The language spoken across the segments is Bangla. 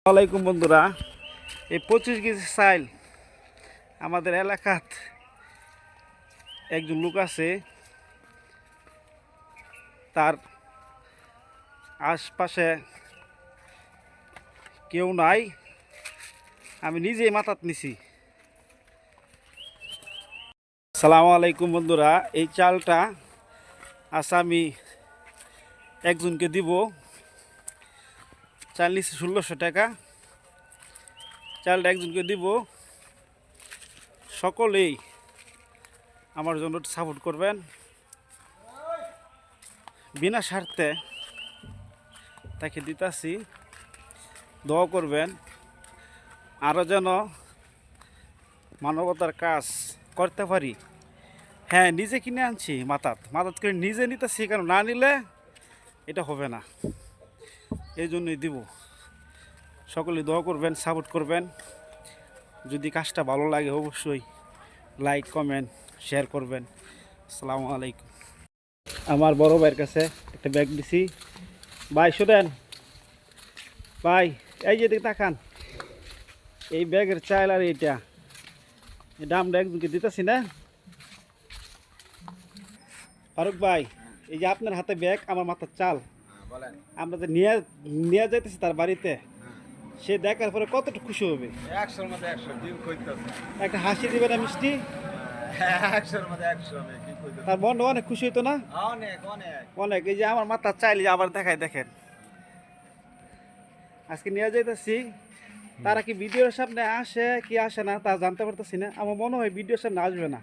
আসসালামাইকুম বন্ধুরা, এই 25 কেজি চাইল আমাদের এলাকাত একজন লোক আছে, তার আশপাশে কেউ নাই, আমি নিজেই মাথাত নিছি। আসসালামু আলাইকুম বন্ধুরা, এই চালটা আমি একজনকে দিব। চাল নিচ্ছে 1600 টাকা। চালটা একজনকে দিব। সকলেই আমার জন্য সাপোর্ট করবেন, বিনা স্বার্থে তাকে দিতাছি। দোয়া করবেন আরও যেন মানবতার কাজ করতে পারি। হ্যাঁ, নিজে কিনে আনছি, মাথাত করে নিজে নিতেছি, কারণ না নিলে এটা হবে না। এই জন্যই দিব। সকলে দোয়া করবেন, সাপোর্ট করবেন। যদি কাজটা ভালো লাগে অবশ্যই লাইক, কমেন্ট, শেয়ার করবেন। আসসালামু আলাইকুম। আমার বড় ভাইয়ের কাছে একটা ব্যাগ দিছি। ভাই শোনেন, ভাই এই যে তাকান, এই ব্যাগের চাল আর এইটা, এই দামটা একজনকে দিতেছি না। ফারুক ভাই, এই যে আপনার হাতে ব্যাগ, আমার মাথার চাল, আমরা যে নিয়ে নিয়ে যাইতেছি তার বাড়িতে, সে দেখার পরে কতটা খুশি হবে? 100-র মধ্যে 100 ডিম কইতাছে। একটা হাসি দিবে না মিষ্টি? 100-র মধ্যে 100 আমি কি কইতাছি। তার মনটা অনেক খুশি হইতো না? অনেক অনেক অনেক। এই যে আমার মাথার চাইলে আবার দেখায়, দেখেন আজকে নিয়ে যাইতেছি। তারা কি ভিডিওর সামনে আসে কি আসে না তা জানতে পারতেছি না। আমার মনে হয় ভিডিওর সামনে আসবে না।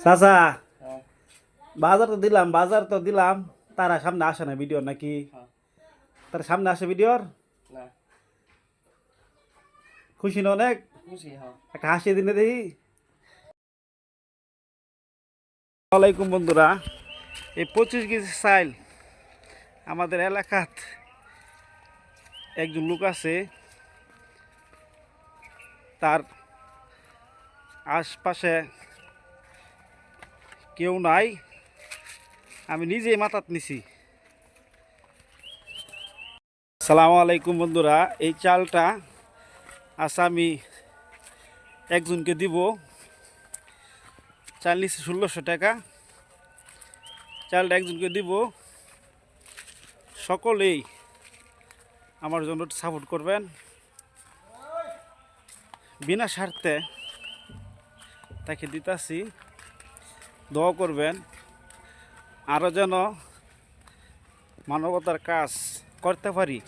চাচা, বাজার তো দিলাম, তারা সামনে আসে না ভিডিওর নাকি? তার সামনে আসে ভিডিওর? খুশি না অনেক? একটা হাসি দিনে দেখি। আসসালামাইকুম বন্ধুরা, এই 25 কেজি চাইল আমাদের এলাকাত একজন লোক আছে, তার আশপাশে কেউ নাই, আমি নিজেই মাথাত নিছি। আসসালামু আলাইকুম বন্ধুরা, এই চালটা আমি একজনকে দিব। চাল নিচ্ছে 1600 টাকা। চালটা একজনকে দিব। সকলেই আমার জন্য সাপোর্ট করবেন, বিনা স্বার্থে তাকে দিতাছি। দোয়া করবেন আরও যেন মানবতার কাজ করতে পারি।